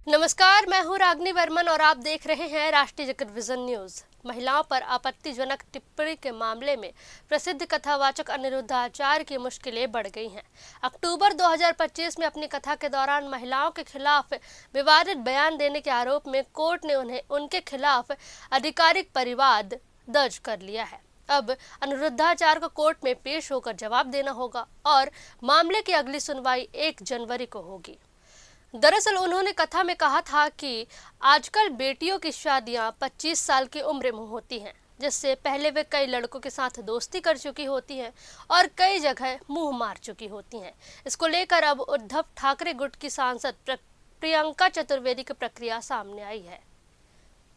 नमस्कार, मैं हूं रागनी वर्मन और आप देख रहे हैं राष्ट्रीय जगत विजन न्यूज। महिलाओं पर आपत्तिजनक टिप्पणी के मामले में प्रसिद्ध कथावाचक अनिरुद्धाचार्य की मुश्किलें बढ़ गई हैं। अक्टूबर 2025 में अपनी कथा के दौरान महिलाओं के खिलाफ विवादित बयान देने के आरोप में कोर्ट ने उन्हें उनके खिलाफ आधिकारिक परिवाद दर्ज कर लिया है। अब अनिरुद्धाचार्य को कोर्ट में पेश होकर जवाब देना होगा और मामले की अगली सुनवाई 1 जनवरी को होगी। दरअसल उन्होंने कथा में कहा था कि आजकल बेटियों की शादियां 25 साल की उम्र में होती हैं, जिससे पहले वे कई लड़कों के साथ दोस्ती कर चुकी होती हैं और कई जगह मुंह मार चुकी होती हैं। इसको लेकर अब उद्धव ठाकरे गुट की सांसद प्रियंका चतुर्वेदी की प्रक्रिया सामने आई है।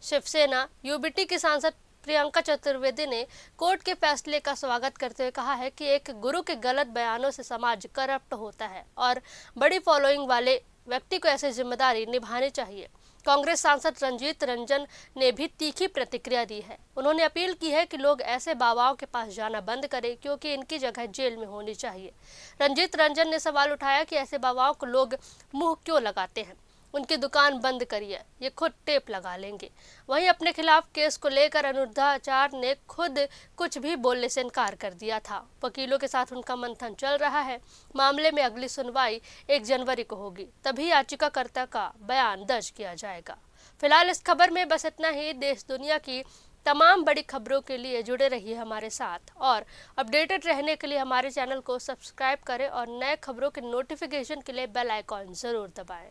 शिवसेना यूबीटी की सांसद प्रियंका चतुर्वेदी ने कोर्ट के फैसले का स्वागत करते हुए कहा है कि एक गुरु के गलत बयानों से समाज करप्ट होता है और बड़ी फॉलोइंग वाले व्यक्ति को ऐसी जिम्मेदारी निभानी चाहिए। कांग्रेस सांसद रंजीत रंजन ने भी तीखी प्रतिक्रिया दी है। उन्होंने अपील की है कि लोग ऐसे बाबाओं के पास जाना बंद करें, क्योंकि इनकी जगह जेल में होनी चाहिए। रंजीत रंजन ने सवाल उठाया कि ऐसे बाबाओं को लोग मुंह क्यों लगाते हैं, उनकी दुकान बंद करिए, ये खुद टेप लगा लेंगे। वहीं अपने खिलाफ केस को लेकर अनिरुद्धाचार्य ने खुद कुछ भी बोलने से इनकार कर दिया था। वकीलों के साथ उनका मंथन चल रहा है। मामले में अगली सुनवाई 1 जनवरी को होगी, तभी याचिकाकर्ता का बयान दर्ज किया जाएगा। फिलहाल इस खबर में बस इतना ही। देश दुनिया की तमाम बड़ी खबरों के लिए जुड़े रहिए हमारे साथ और अपडेटेड रहने के लिए हमारे चैनल को सब्सक्राइब करें और नए खबरों के नोटिफिकेशन के लिए बेल आइकॉन जरूर दबाएं।